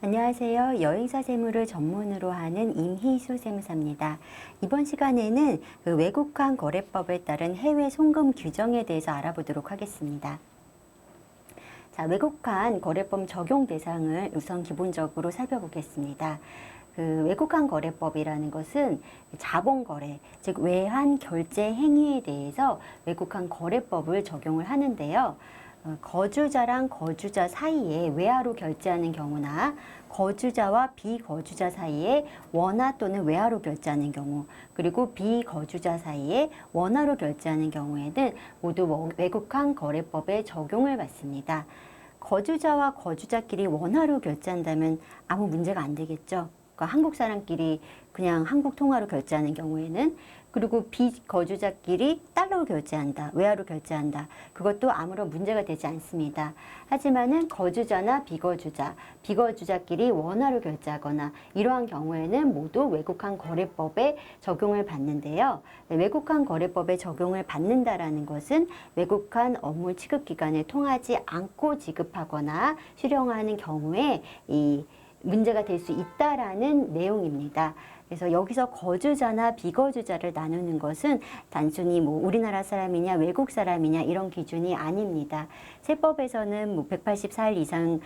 안녕하세요. 여행사 세무를 전문으로 하는 임희수 세무사입니다. 이번 시간에는 외국환 거래법에 따른 해외 송금 규정에 대해서 알아보도록 하겠습니다. 자, 외국환 거래법 적용 대상을 우선 기본적으로 살펴보겠습니다. 외국환 거래법이라는 것은 자본 거래, 즉 외환 결제 행위에 대해서 외국환 거래법을 적용을 하는데요. 거주자랑 거주자 사이에 외화로 결제하는 경우나 거주자와 비거주자 사이에 원화 또는 외화로 결제하는 경우, 그리고 비거주자 사이에 원화로 결제하는 경우에는 모두 외국환 거래법에 적용을 받습니다. 거주자와 거주자끼리 원화로 결제한다면 아무 문제가 안 되겠죠. 그러니까 한국 사람끼리 그냥 한국 통화로 결제하는 경우에는, 그리고 비거주자끼리 달러로 결제한다, 외화로 결제한다, 그것도 아무런 문제가 되지 않습니다. 하지만은 거주자나 비거주자끼리 원화로 결제하거나 이러한 경우에는 모두 외국환 거래법에 적용을 받는데요. 외국환 거래법에 적용을 받는다라는 것은 외국환 업무 취급 기간을 통하지 않고 지급하거나 수령하는 경우에 이 문제가 될 수 있다라는 내용입니다. 그래서 여기서 거주자나 비거주자를 나누는 것은 단순히 우리나라 사람이냐 외국 사람이냐 이런 기준이 아닙니다. 세법에서는 184일 이상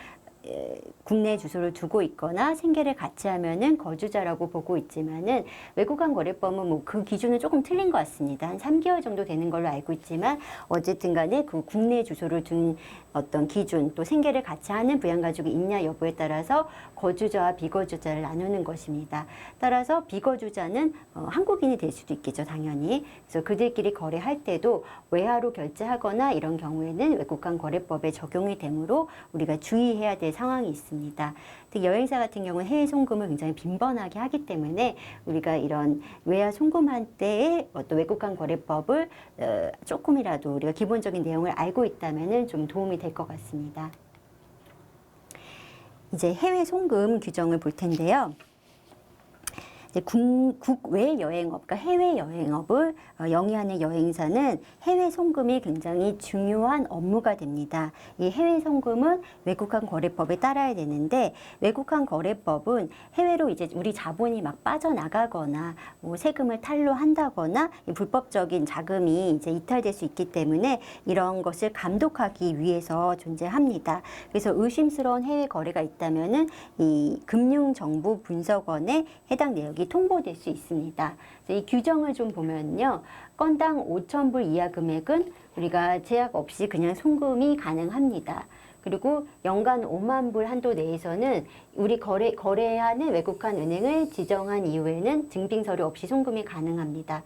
국내 주소를 두고 있거나 생계를 같이 하면은 거주자라고 보고 있지만은 외국환 거래법은 그 기준은 조금 틀린 것 같습니다. 한 3개월 정도 되는 걸로 알고 있지만 어쨌든 간에 그 국내 주소를 둔 어떤 기준, 또 생계를 같이 하는 부양가족이 있냐 여부에 따라서 거주자와 비거주자를 나누는 것입니다. 따라서 비거주자는 한국인이 될 수도 있겠죠, 당연히. 그래서 그들끼리 거래할 때도 외화로 결제하거나 이런 경우에는 외국환 거래법에 적용이 되므로 우리가 주의해야 될 상황이 있습니다. 특히 여행사 같은 경우는 해외 송금을 굉장히 빈번하게 하기 때문에 우리가 이런 외화 송금할 때의 어떤 외국환 거래법을 조금이라도 우리가 기본적인 내용을 알고 있다면은 좀 도움이 될 것 같습니다. 이제 해외 송금 규정을 볼 텐데요. 국외 여행업, 그러니까 해외 여행업을 영위하는 여행사는 해외 송금이 굉장히 중요한 업무가 됩니다. 이 해외 송금은 외국환 거래법에 따라야 되는데, 외국환 거래법은 해외로 이제 우리 자본이 막 빠져나가거나 세금을 탈루한다거나 불법적인 자금이 이제 이탈될 수 있기 때문에 이런 것을 감독하기 위해서 존재합니다. 그래서 의심스러운 해외 거래가 있다면은 이 금융정보분석원에 해당 내역이 통보될 수 있습니다. 이 규정을 좀 보면요. 건당 5,000불 이하 금액은 우리가 제약 없이 그냥 송금이 가능합니다. 그리고 연간 5만 불 한도 내에서는 우리 거래하는 외국환 은행을 지정한 이후에는 증빙서류 없이 송금이 가능합니다.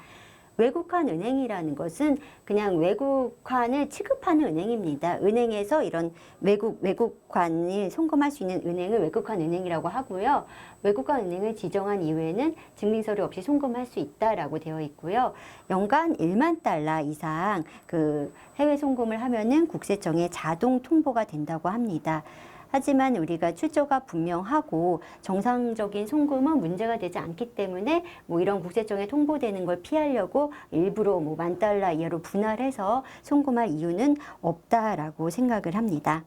외국환 은행이라는 것은 그냥 외국환을 취급하는 은행입니다. 은행에서 이런 외국환을 송금할 수 있는 은행을 외국환 은행이라고 하고요. 외국환 은행을 지정한 이후에는 증빙서류 없이 송금할 수 있다라고 되어 있고요. 연간 1만 달러 이상 그 해외 송금을 하면은 국세청에 자동 통보가 된다고 합니다. 하지만 우리가 출처가 분명하고 정상적인 송금은 문제가 되지 않기 때문에 이런 국세청에 통보되는 걸 피하려고 일부러 10,000달러 이하로 분할해서 송금할 이유는 없다라고 생각을 합니다.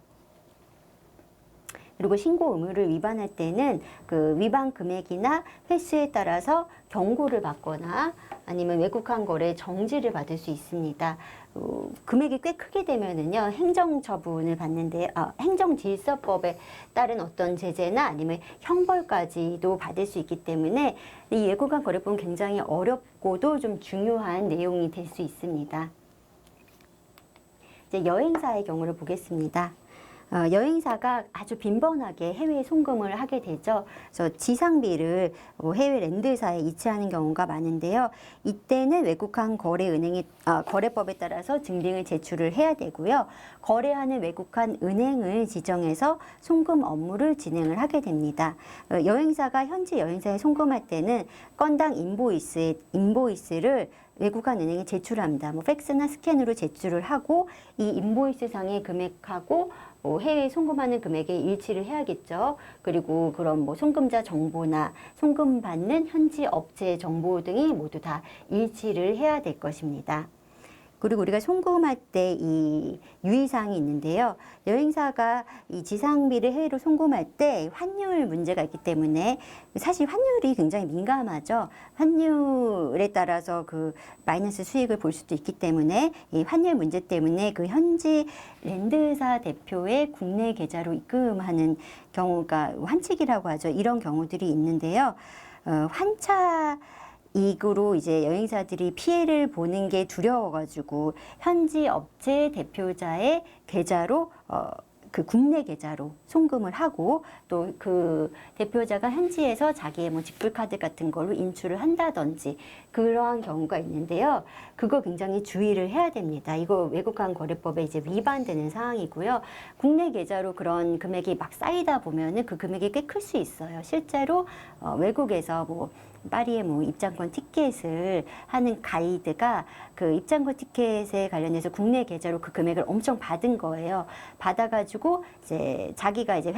그리고 신고 의무를 위반할 때는 그 위반 금액이나 횟수에 따라서 경고를 받거나 아니면 외국환 거래 정지를 받을 수 있습니다. 금액이 꽤 크게 되면은요, 행정처분을 받는데, 행정질서법에 따른 어떤 제재나 아니면 형벌까지도 받을 수 있기 때문에 이 외국환 거래법은 굉장히 어렵고도 좀 중요한 내용이 될 수 있습니다. 이제 여행사의 경우를 보겠습니다. 여행사가 아주 빈번하게 해외 송금을 하게 되죠. 그래서 지상비를 해외 랜드사에 이체하는 경우가 많은데요. 이때는 외국환 거래법에 따라서 증빙을 제출을 해야 되고요. 거래하는 외국환 은행을 지정해서 송금 업무를 진행을 하게 됩니다. 여행사가 현지 여행사에 송금할 때는 건당 인보이스를 외국환 은행에 제출합니다. 팩스나 스캔으로 제출을 하고 이 인보이스 상의 금액하고 해외 송금하는 금액에 일치를 해야겠죠. 그리고 그런 송금자 정보나 송금받는 현지 업체 정보 등이 모두 다 일치를 해야 될 것입니다. 그리고 우리가 송금할 때 이 유의사항이 있는데요. 여행사가 이 지상비를 해외로 송금할 때 환율 문제가 있기 때문에 사실 환율이 굉장히 민감하죠. 환율에 따라서 그 마이너스 수익을 볼 수도 있기 때문에 이 환율 문제 때문에 그 현지 랜드사 대표의 국내 계좌로 입금하는 경우가 환칙이라고 하죠. 이런 경우들이 있는데요. 환차 이익으로 이제 여행사들이 피해를 보는 게 두려워가지고 현지 업체 대표자의 계좌로 그 국내 계좌로 송금을 하고 또 그 대표자가 현지에서 자기의 뭐 직불카드 같은 걸로 인출을 한다든지 그러한 경우가 있는데요. 그거 굉장히 주의를 해야 됩니다. 이거 외국환 거래법에 이제 위반되는 사항이고요. 국내 계좌로 그런 금액이 막 쌓이다 보면은 그 금액이 꽤 클 수 있어요. 실제로 외국에서 뭐 파리의 뭐 입장권 티켓을 하는 가이드가 그 입장권 티켓에 관련해서 국내 계좌로 그 금액을 엄청 받은 거예요. 받아가지고 이제 자기가 이제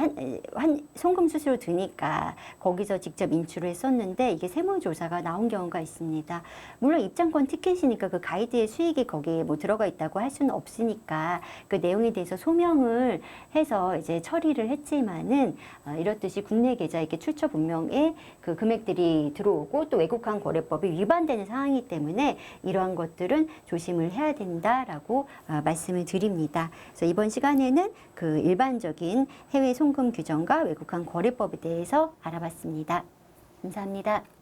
송금 수수료 드니까 거기서 직접 인출을 했었는데 이게 세무조사가 나온 경우가 있습니다. 물론 입장권 티켓이니까 그 가이드의 수익이 거기에 뭐 들어가 있다고 할 수는 없으니까 그 내용에 대해서 소명을 해서 이제 처리를 했지만은 이렇듯이 국내 계좌 이렇게 출처 분명의 그 금액들이 들어오고 또 외국환 거래법이 위반되는 상황이기 때문에 이러한 것들은 조심을 해야 된다라고 말씀을 드립니다. 그래서 이번 시간에는 그 일반적인 해외 송금 규정과 외국환 거래법에 대해서 알아봤습니다. 감사합니다.